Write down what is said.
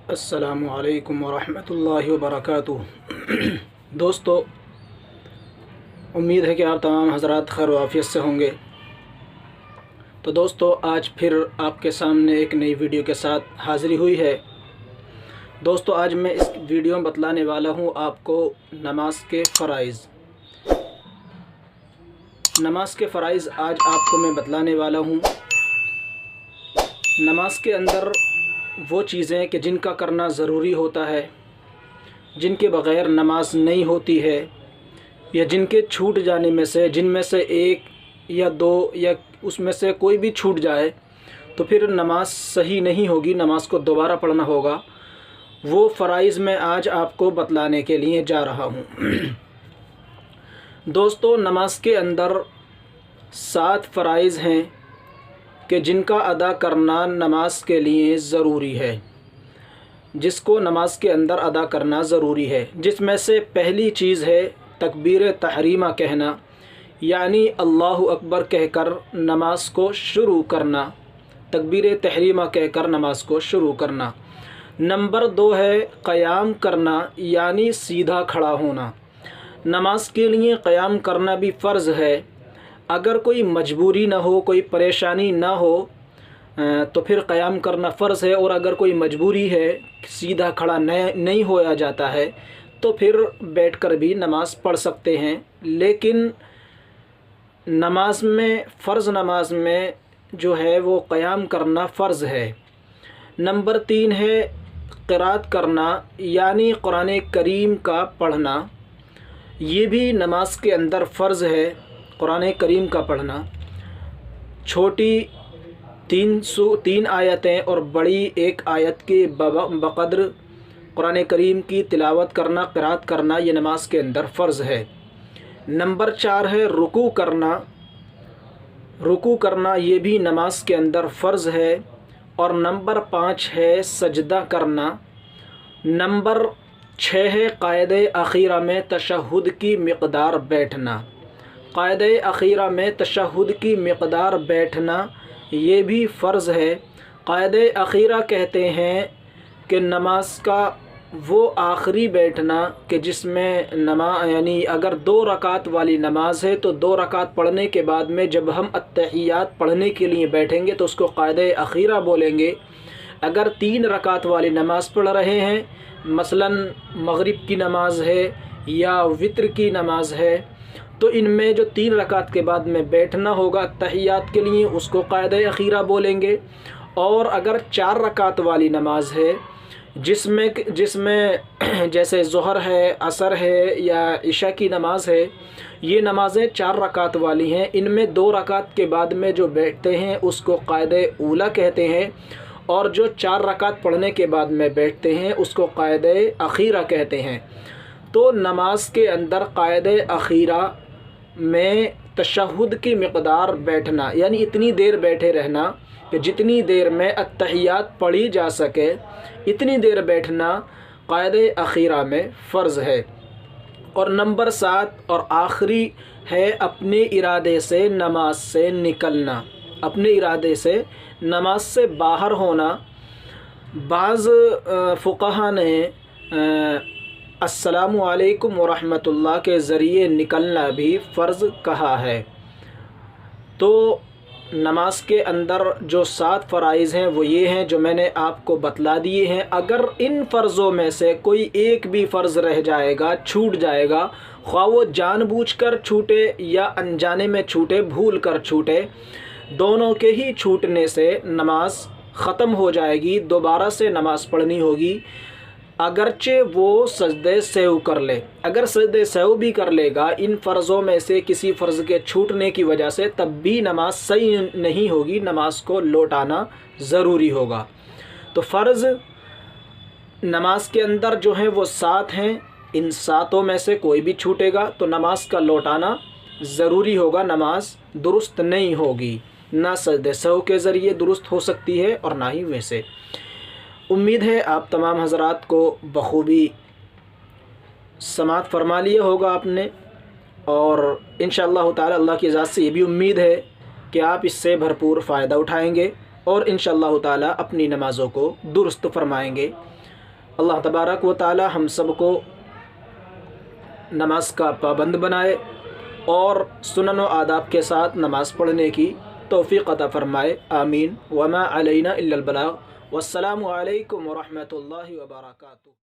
السلام علیکم ورحمۃ اللہ وبرکاتہ۔ دوستو، امید ہے کہ آپ تمام حضرات خیر و عافیت سے ہوں گے۔ تو دوستو، آج پھر آپ کے سامنے ایک نئی ویڈیو کے ساتھ حاضری ہوئی ہے۔ دوستو، آج میں اس ویڈیو میں بتلانے والا ہوں آپ کو نماز کے فرائض۔ نماز کے فرائض آج آپ کو میں بتلانے والا ہوں۔ نماز کے اندر وہ چیزیں کہ جن کا کرنا ضروری ہوتا ہے، جن کے بغیر نماز نہیں ہوتی ہے، یا جن کے چھوٹ جانے میں سے جن میں سے ایک یا دو یا اس میں سے کوئی بھی چھوٹ جائے تو پھر نماز صحیح نہیں ہوگی، نماز کو دوبارہ پڑھنا ہوگا۔ وہ فرائض میں آج آپ کو بتلانے کے لیے جا رہا ہوں۔ دوستو، نماز کے اندر 7 فرائض ہیں کہ جن کا ادا کرنا نماز کے لیے ضروری ہے، جس کو نماز کے اندر ادا کرنا ضروری ہے، جس میں سے پہلی چیز ہے تکبیر تحریمہ کہنا، یعنی اللہ اکبر کہہ کر نماز کو شروع کرنا، تکبیر تحریمہ کہہ کر نماز کو شروع کرنا۔ نمبر 2 ہے قیام کرنا، یعنی سیدھا کھڑا ہونا۔ نماز کے لیے قیام کرنا بھی فرض ہے۔ اگر کوئی مجبوری نہ ہو، کوئی پریشانی نہ ہو تو پھر قیام کرنا فرض ہے، اور اگر کوئی مجبوری ہے، سیدھا کھڑا نہیں ہویا جاتا ہے تو پھر بیٹھ کر بھی نماز پڑھ سکتے ہیں۔ لیکن نماز میں، فرض نماز میں جو ہے وہ قیام کرنا فرض ہے۔ نمبر 3 ہے قرات کرنا، یعنی قرآن کریم کا پڑھنا۔ یہ بھی نماز کے اندر فرض ہے، قرآن کریم کا پڑھنا۔ چھوٹی 3 آیتیں اور بڑی 1 آیت کے بقدر قرآن کریم کی تلاوت کرنا، قرات کرنا، یہ نماز کے اندر فرض ہے۔ نمبر 4 ہے رکوع کرنا۔ رکوع کرنا یہ بھی نماز کے اندر فرض ہے۔ اور نمبر 5 ہے سجدہ کرنا۔ نمبر 6 ہے قاعدہ اخیرہ میں تشہد کی مقدار بیٹھنا۔ قاعدہ اخیرہ میں تشہد کی مقدار بیٹھنا یہ بھی فرض ہے۔ قاعدہ اخیرہ کہتے ہیں کہ نماز کا وہ آخری بیٹھنا کہ جس میں یعنی اگر 2 رکعت والی نماز ہے تو 2 رکعت پڑھنے کے بعد میں جب ہم التحیات پڑھنے کے لیے بیٹھیں گے تو اس کو قاعدہ اخیرہ بولیں گے۔ اگر 3 رکعت والی نماز پڑھ رہے ہیں، مثلا مغرب کی نماز ہے یا وتر کی نماز ہے، تو ان میں جو 3 رکعت کے بعد میں بیٹھنا ہوگا تحیات کے لیے، اس کو قاعدہ اخیرہ بولیں گے۔ اور اگر 4 رکعت والی نماز ہے جس میں جیسے ظہر ہے، عصر ہے یا عشاء کی نماز ہے، یہ نمازیں 4 رکعت والی ہیں، ان میں 2 رکعت کے بعد میں جو بیٹھتے ہیں اس کو قاعدہ اولیٰ کہتے ہیں، اور جو 4 رکعت پڑھنے کے بعد میں بیٹھتے ہیں اس کو قاعدہ اخیرہ کہتے ہیں۔ تو نماز کے اندر قاعدہ اخیرہ میں تشہد کی مقدار بیٹھنا، یعنی اتنی دیر بیٹھے رہنا کہ جتنی دیر میں التحیات پڑھی جا سکے، اتنی دیر بیٹھنا قاعدہ اخیرہ میں فرض ہے۔ اور نمبر 7 اور آخری ہے اپنے ارادے سے نماز سے نکلنا، اپنے ارادے سے نماز سے باہر ہونا۔ بعض فقہا نے السلام علیکم ورحمۃ اللہ کے ذریعے نکلنا بھی فرض کہا ہے۔ تو نماز کے اندر جو 7 فرائض ہیں وہ یہ ہیں جو میں نے آپ کو بتلا دیے ہیں۔ اگر ان فرضوں میں سے کوئی ایک بھی فرض رہ جائے گا، چھوٹ جائے گا، خواہ وہ جان بوجھ کر چھوٹے یا انجانے میں چھوٹے، بھول کر چھوٹے، دونوں کے ہی چھوٹنے سے نماز ختم ہو جائے گی، دوبارہ سے نماز پڑھنی ہوگی۔ اگرچہ وہ سجدہ سہو کر لے، اگر سجدہ سہو بھی کر لے گا ان فرضوں میں سے کسی فرض کے چھوٹنے کی وجہ سے، تب بھی نماز صحیح نہیں ہوگی، نماز کو لوٹانا ضروری ہوگا۔ تو فرض نماز کے اندر جو ہیں وہ 7 ہیں، ان 7 میں سے کوئی بھی چھوٹے گا تو نماز کا لوٹانا ضروری ہوگا، نماز درست نہیں ہوگی، نہ سجدہ سہو کے ذریعے درست ہو سکتی ہے اور نہ ہی ویسے۔ امید ہے آپ تمام حضرات کو بخوبی سماعت فرما لیا ہوگا آپ نے، اور انشاءاللہ تعالی اللہ کی ذات سے یہ بھی امید ہے کہ آپ اس سے بھرپور فائدہ اٹھائیں گے اور انشاءاللہ تعالی اپنی نمازوں کو درست فرمائیں گے۔ اللہ تبارک و تعالی ہم سب کو نماز کا پابند بنائے اور سنن و آداب کے ساتھ نماز پڑھنے کی توفیق عطا فرمائے، آمین۔ وما علینا الا البلاغ، والسلام علیکم ورحمۃ اللہ وبرکاتہ۔